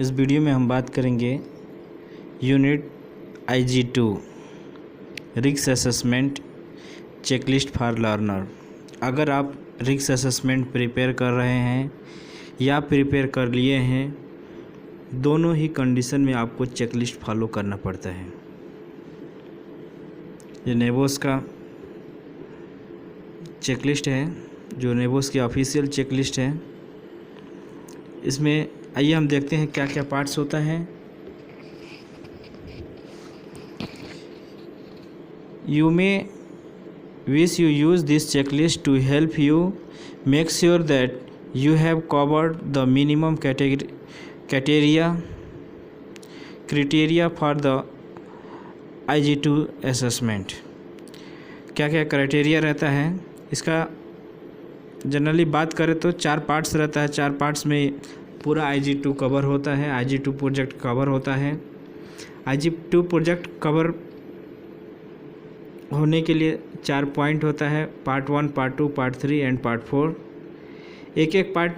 इस वीडियो में हम बात करेंगे unit IG2 risk assessment checklist for learner. अगर आप रिस्क असेसमेंट प्रिपेयर कर रहे हैं या प्रिपेयर कर लिए हैं, दोनों ही कंडीशन में आपको चेकलिस्ट फॉलो करना पड़ता है। ये नेबोस का चेकलिस्ट है, जो नेबोस की ऑफिशियल चेकलिस्ट है। इसमें आइए हम देखते हैं क्या क्या पार्ट्स होता है। You may wish you use this checklist to help you make sure that you have covered the minimum criteria for the IG2 assessment। क्या क्या क्राइटेरिया रहता है इसका? जनरली बात करें तो 4 पार्ट्स रहता है। 4 पार्ट्स में पूरा IG2 कवर होता है, IG2 प्रोजेक्ट कवर होता है। IG2 प्रोजेक्ट कवर होने के लिए 4 पॉइंट होता है, part 1, part 2, part 3 and part 4। एक एक पार्ट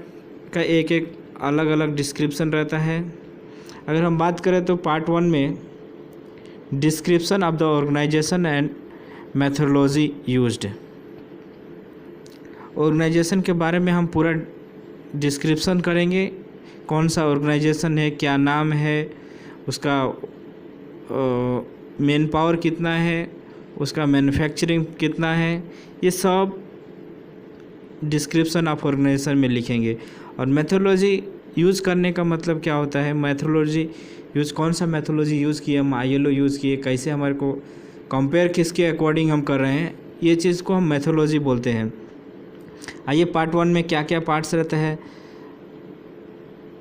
का एक एक अलग अलग डिस्क्रिप्शन रहता है। अगर हम बात करें तो पार्ट 1 में description of the organization and methodology used. Organization के बारे में हम पूरा डिस्क्रिप्शन करेंगे, कौन सा ऑर्गेनाइजेशन है, क्या नाम है, उसका मैन पावर कितना है, उसका मैन्युफैक्चरिंग कितना है, ये सब डिस्क्रिप्शन ऑफ ऑर्गेनाइजेशन में लिखेंगे। और मेथोडोलॉजी यूज़ करने का मतलब क्या होता है, मेथोडोलॉजी यूज़ कौन सा मेथोडोलॉजी यूज़ किए, हम ILO यूज़ किए, कैसे हमारे को कंपेयर किसके अकॉर्डिंग हम कर रहे हैं, ये चीज़ को हम मेथोडोलॉजी बोलते हैं। आइए पार्ट 1 में क्या क्या पार्ट्स रहता है।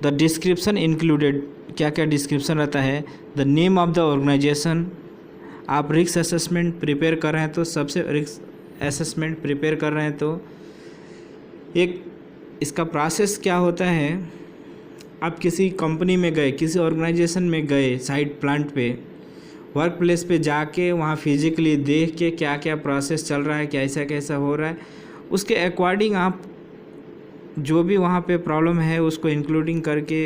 द डिस्क्रिप्शन इंक्लूडेड, क्या क्या डिस्क्रिप्शन रहता है। The name of the organization, आप रिस्क असेसमेंट प्रिपेयर कर रहे हैं तो सबसे रिस्क असेसमेंट प्रिपेयर कर रहे हैं तो एक इसका प्रोसेस क्या होता है। आप किसी कंपनी में गए, किसी ऑर्गेनाइजेशन में गए, साइट प्लांट पे, वर्क प्लेस पे जाके वहाँ फिजिकली देख के क्या क्या प्रोसेस चल रहा है, कैसा कैसा हो रहा है, उसके अकॉर्डिंग आप जो भी वहाँ पे प्रॉब्लम है उसको इंक्लूडिंग करके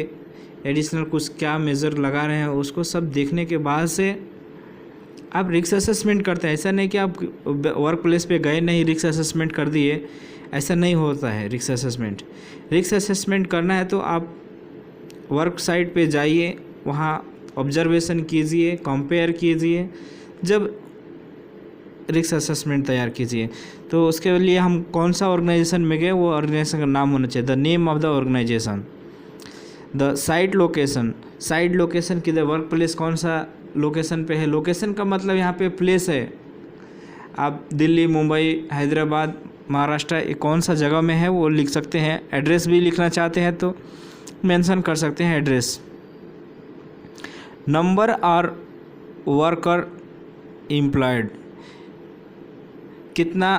एडिशनल कुछ क्या मेज़र लगा रहे हैं, उसको सब देखने के बाद से आप रिस्क असेसमेंट करते हैं। ऐसा नहीं कि आप वर्क प्लेस पे गए नहीं रिस्क असेसमेंट कर दिए, ऐसा नहीं होता है। रिस्क असेसमेंट करना है तो आप वर्क साइट पे जाइए, वहाँ ऑब्जर्वेशन कीजिए, कंपेयर कीजिए, जब रिस्क असेसमेंट तैयार कीजिए। तो उसके लिए हम कौन सा ऑर्गेनाइजेशन में गए, वो ऑर्गेनाइजेशन का नाम होना चाहिए, the name of the organization. The site location, site location किधर, वर्क प्लेस कौन सा लोकेशन पे है। लोकेशन का मतलब यहाँ पे प्लेस है, आप दिल्ली, मुंबई, हैदराबाद, महाराष्ट्र, ये कौन सा जगह में है वो लिख सकते हैं। एड्रेस भी लिखना चाहते हैं तो मेंशन कर सकते हैं एड्रेस। नंबर और वर्कर एम्प्लॉयड, कितना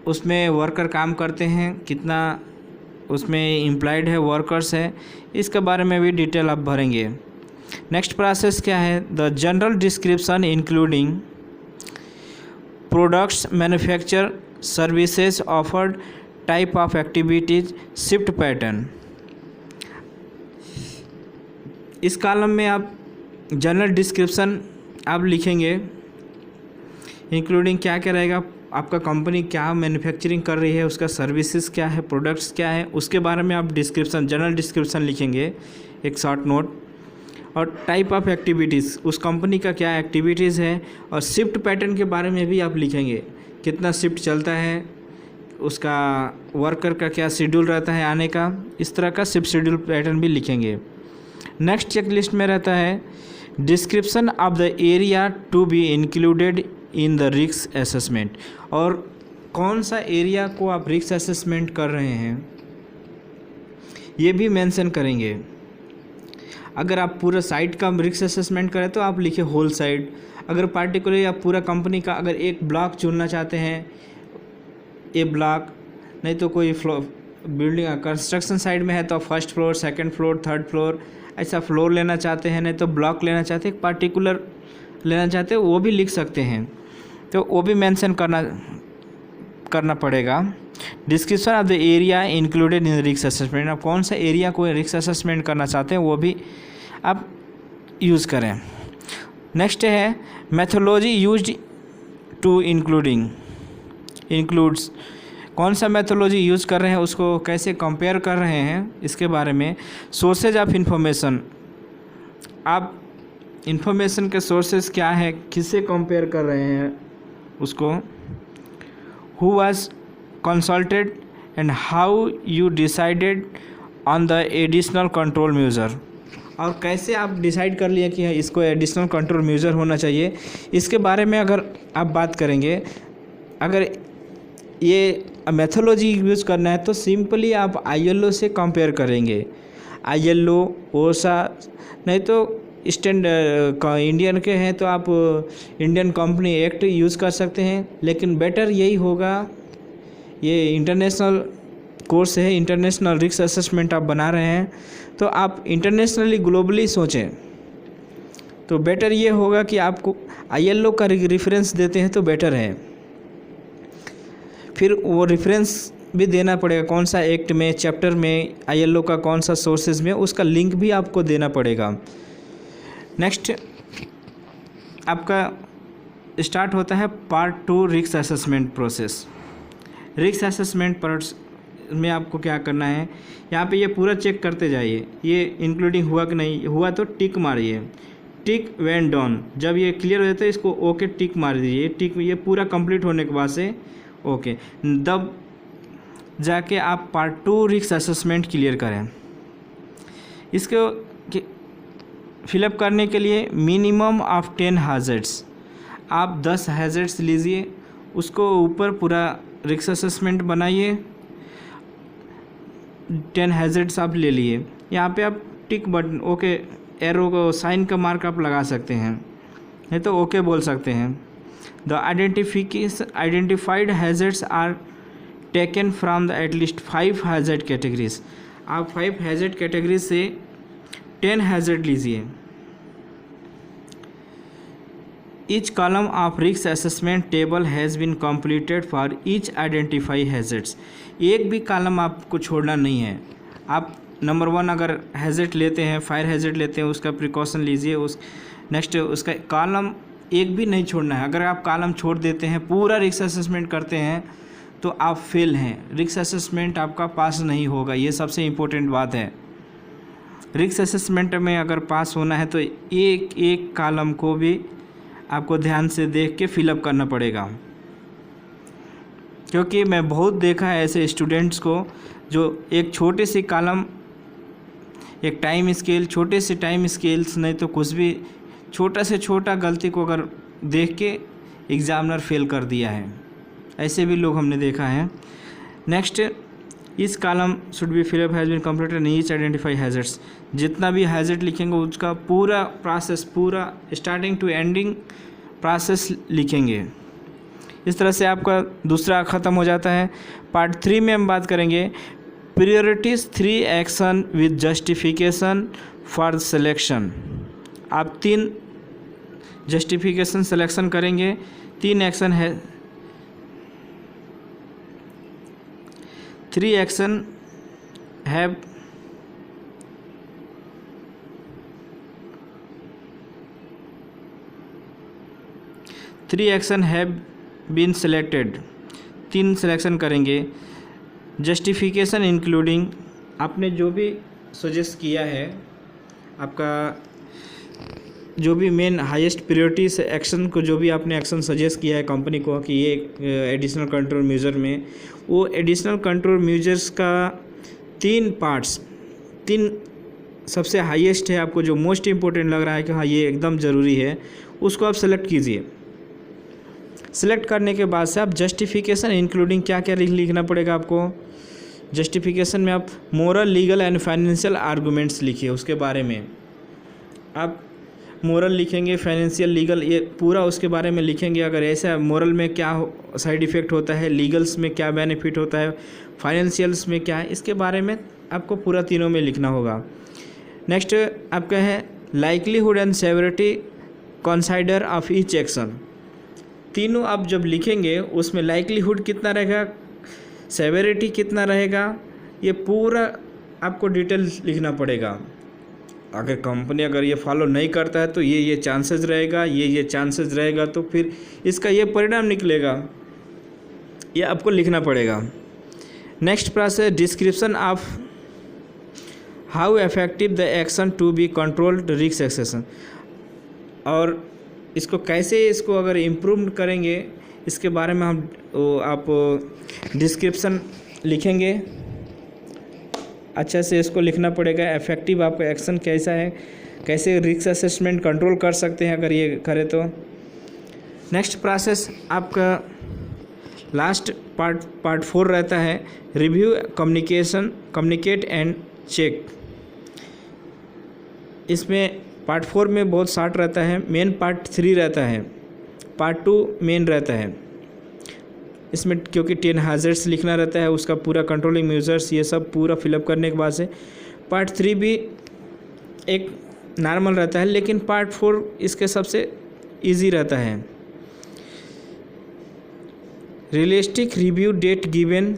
उसमें वर्कर काम करते हैं, कितना उसमें एम्प्लॉयड है, वर्कर्स है, इसके बारे में भी डिटेल आप भरेंगे। नेक्स्ट प्रोसेस क्या है, the general description including products, manufacture, services offered, type of activities, shift pattern. इस कॉलम में आप जनरल डिस्क्रिप्शन आप लिखेंगे, इंक्लूडिंग क्या क्या रहेगा, आपका कंपनी क्या मैन्युफैक्चरिंग कर रही है, उसका सर्विसेज क्या है, प्रोडक्ट्स क्या है, उसके बारे में आप डिस्क्रिप्शन, जनरल डिस्क्रिप्शन लिखेंगे, एक शॉर्ट नोट। और टाइप ऑफ एक्टिविटीज़, उस कंपनी का क्या एक्टिविटीज़ है, और शिफ्ट पैटर्न के बारे में भी आप लिखेंगे, कितना शिफ्ट चलता है, उसका वर्कर का क्या शेड्यूल रहता है आने का, इस तरह का शिफ्ट शेड्यूल पैटर्न भी लिखेंगे। नेक्स्ट चेकलिस्ट में रहता है description of the area to be included in the risk assessment, और कौन सा एरिया को आप रिस्क असेसमेंट कर रहे हैं ये भी मेंशन करेंगे। अगर आप पूरा साइट का रिस्क असेसमेंट करें तो आप लिखे होल साइट। अगर पार्टिकुलर आप पूरा कंपनी का अगर एक ब्लॉक चुनना चाहते हैं, ए ब्लॉक, नहीं तो कोई बिल्डिंग कंस्ट्रक्शन साइड में है तो first floor, second floor, third floor, ऐसा फ्लोर लेना चाहते हैं, नहीं तो ब्लॉक लेना चाहते हैं, पार्टिकुलर लेना चाहते हैं, वो भी लिख सकते हैं। तो वो भी मेंशन करना पड़ेगा। Description of the area included in risk assessment, आप कौन सा एरिया को रिस्क असेसमेंट करना चाहते हैं वो भी आप यूज़ करें। नेक्स्ट है मेथोलॉजी यूज्ड टू इंक्लूड्स, कौन सा मेथोलॉजी यूज़ कर रहे हैं, उसको कैसे कंपेयर कर रहे हैं, इसके बारे में। सोर्सेज ऑफ इंफॉर्मेशन, आप इंफॉर्मेशन के सोर्सेज क्या है, किससे कंपेयर कर रहे हैं उसको। Who was consulted and how you decided on the additional control measure, और कैसे आप डिसाइड कर लिए कि इसको एडिशनल कंट्रोल मेजर होना चाहिए, इसके बारे में अगर आप बात करेंगे। अगर ये मेथोलॉजी यूज़ करना है तो सिंपली आप ILO से कंपेयर करेंगे। ILO, ओसा, नहीं तो इंडियन के हैं तो आप इंडियन कंपनी एक्ट यूज़ कर सकते हैं, लेकिन बेटर यही होगा, ये इंटरनेशनल कोर्स है, इंटरनेशनल रिस्क असेसमेंट आप बना रहे हैं तो आप इंटरनेशनली ग्लोबली सोचें, तो बेटर ये होगा कि आपको ILO का रेफरेंस देते हैं तो बेटर है। फिर वो रेफरेंस भी देना पड़ेगा, कौन सा एक्ट में, चैप्टर में, ILO का कौन सा सोर्सेज में, उसका लिंक भी आपको देना पड़ेगा। नेक्स्ट आपका स्टार्ट होता है part 2 risk assessment process. Risk assessment parts में आपको क्या करना है, यहाँ पे ये पूरा चेक करते जाइए, ये इंक्लूडिंग हुआ कि नहीं हुआ तो टिक मारिए, टिक व्हेन डन, जब ये क्लियर हो जाता है इसको ओके टिक मार दीजिए, टिक ये पूरा कंप्लीट होने के बाद से ओके, तब जाके आप पार्ट 2 रिस्क असेसमेंट क्लियर करें। इसको फिलअप करने के लिए मिनिमम ऑफ 10 हैज़र्ड्स, आप 10 हैज़र्ड्स लीजिए, उसको ऊपर पूरा रिस्क असेसमेंट बनाइए, 10 हैज़र्ड्स आप ले लिए, यहाँ पे आप टिक बटन ओके एरो को साइन का मार्क आप लगा सकते हैं, नहीं तो ओके बोल सकते हैं। The identified hazards are taken from the at least 5 hazard categories, आप 5 हैज़र्ड कैटेगरीज से 10 हैज़र्ड लीजिए। Each column of risk assessment table has been completed for each identified hazards, एक भी कॉलम आपको छोड़ना नहीं है। आप नंबर 1 अगर हैज़र्ड लेते हैं, फायर हैज़र्ड लेते हैं, उसका प्रिकॉशन लीजिए, उस नेक्स्ट उसका कॉलम एक भी नहीं छोड़ना है। अगर आप कॉलम छोड़ देते हैं, पूरा रिस्क असेसमेंट करते हैं तो आप फेल हैं, रिस्क असेसमेंट आपका पास नहीं होगा, ये सबसे इम्पोर्टेंट बात है। रिस्क असेसमेंट में अगर पास होना है तो एक एक कॉलम को भी आपको ध्यान से देख के फिलअप करना पड़ेगा, क्योंकि मैं बहुत देखा है ऐसे स्टूडेंट्स को जो एक छोटे से कॉलम, एक टाइम स्केल, छोटे से टाइम स्केल्स, नहीं तो कुछ भी छोटा से छोटा गलती को अगर देख के एग्जामिनर फेल कर दिया है, ऐसे भी लोग हमने देखा है। नेक्स्ट, इस column should be fill up has been completed in each identify hazards, जितना भी हैज़र्ड लिखेंगे उसका पूरा प्रोसेस, पूरा स्टार्टिंग टू एंडिंग प्रोसेस लिखेंगे। इस तरह से आपका दूसरा ख़त्म हो जाता है। पार्ट 3 में हम बात करेंगे priorities 3 action with justification for selection. आप 3 जस्टिफिकेशन सिलेक्शन करेंगे, 3 एक्शन है, 3 action have been selected, 3 selection करेंगे। जस्टिफिकेशन इंक्लूडिंग, आपने जो भी सजेस्ट किया है, आपका जो भी मेन हाईएस्ट प्रायोरिटी से एक्शन को, जो भी आपने एक्शन सजेस्ट किया है कंपनी को कि ये एडिशनल कंट्रोल मेजर में, वो एडिशनल कंट्रोल मेजर्स का 3 पार्ट्स, 3 सबसे हाईएस्ट है, आपको जो मोस्ट इम्पोर्टेंट लग रहा है कि हाँ ये एकदम ज़रूरी है, उसको आप सेलेक्ट कीजिए। सेलेक्ट करने के बाद से आप जस्टिफिकेशन इंक्लूडिंग क्या क्या लिखना पड़ेगा आपको। जस्टिफिकेशन में आप moral, legal and financial arguments लिखिए, उसके बारे में आप मोरल लिखेंगे, फाइनेंशियल, लीगल, ये पूरा उसके बारे में लिखेंगे। अगर ऐसा मोरल में क्या साइड इफ़ेक्ट होता है, लीगल्स में क्या बेनिफिट होता है, फाइनेंशियल्स में क्या है, इसके बारे में आपको पूरा तीनों में लिखना होगा। नेक्स्ट आपका है likelihood and severity consider of each action. तीनों आप जब लिखेंगे उसमें लाइकलीहुड कितना रहेगा, सेवरिटी कितना रहेगा, ये पूरा आपको डिटेल लिखना पड़ेगा। अगर कंपनी अगर ये फॉलो नहीं करता है तो ये चांसेस रहेगा, ये चांसेस रहेगा, तो फिर इसका ये परिणाम निकलेगा, ये आपको लिखना पड़ेगा। Next process description of how effective the action to be controlled risk accession, और इसको कैसे इसको अगर इम्प्रूव करेंगे इसके बारे में हम आप डिस्क्रिप्शन लिखेंगे, अच्छा से इसको लिखना पड़ेगा। इफेक्टिव आपका एक्शन कैसा है, कैसे रिस्क असेसमेंट कंट्रोल कर सकते हैं अगर ये करें तो। नेक्स्ट प्रोसेस आपका लास्ट पार्ट 4 रहता है रिव्यू कम्युनिकेट एंड चेक। इसमें पार्ट 4 में बहुत शार्ट रहता है, मेन पार्ट 3 रहता है, पार्ट 2 मेन रहता है। इसमें क्योंकि 10 हैजर्ड्स लिखना रहता है, उसका पूरा कंट्रोलिंग मेजर्स ये सब पूरा फिलअप करने के बाद से पार्ट 3 भी एक नॉर्मल रहता है, लेकिन पार्ट 4 इसके सबसे इजी रहता है। रियलिस्टिक रिव्यू डेट गिवन,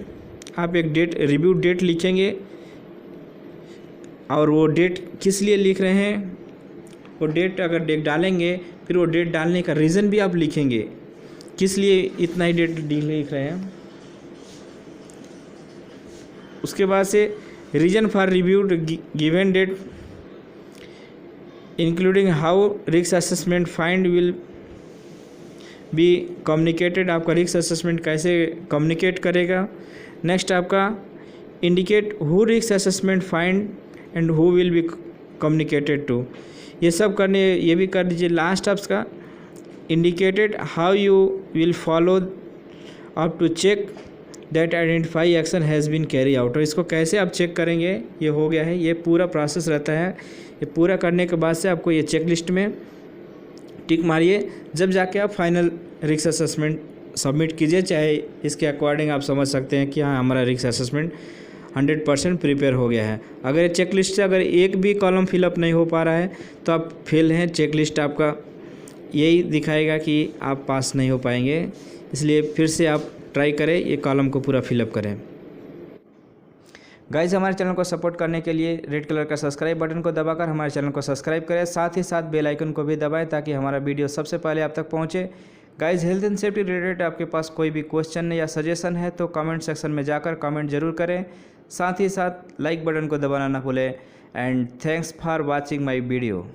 आप एक रिव्यू डेट लिखेंगे, और वो डेट किस लिए लिख रहे हैं, वो डेट अगर डेट डालेंगे फिर वो डेट डालने का रीज़न भी आप लिखेंगे, किस लिए इतना ही डेट लिख रहे हैं। उसके बाद से reason for review given date including how risk assessment find will be communicated, आपका रिस्क असेसमेंट कैसे कम्युनिकेट करेगा। नेक्स्ट आपका indicate who risk assessment find and who will be communicated to, ये सब करने ये भी कर दीजिए। लास्ट आपका indicated how you will follow up to check that identify action has been carry out, और इसको कैसे आप चेक करेंगे ये हो गया है। ये पूरा प्रोसेस रहता है, ये पूरा करने के बाद से आपको ये चेक लिस्ट में टिक मारिए, जब जाके आप फाइनल रिस्क असेसमेंट सबमिट कीजिए। चाहे इसके अकॉर्डिंग आप समझ सकते हैं कि हाँ हमारा रिस्क असेसमेंट 100% प्रिपेयर हो गया है। अगर चेक लिस्ट से अगर एक भी कॉलम फिलअप नहीं हो पा रहा है तो आप फेल हैं, चेक लिस्ट आपका यही दिखाएगा कि आप पास नहीं हो पाएंगे। इसलिए फिर से आप ट्राई करें, ये कॉलम को पूरा फिलअप करें। गाइस, हमारे चैनल को सपोर्ट करने के लिए रेड कलर का सब्सक्राइब बटन को दबाकर हमारे चैनल को सब्सक्राइब करें, साथ ही साथ बेल आइकन को भी दबाएं ताकि हमारा वीडियो सबसे पहले आप तक पहुंचे। Guys, health and safety related आपके पास कोई भी क्वेश्चन या सजेशन है तो कमेंट सेक्शन में जाकर कमेंट जरूर करें, साथ ही साथ लाइक बटन को दबाना ना भूलें। And thanks for watching my video.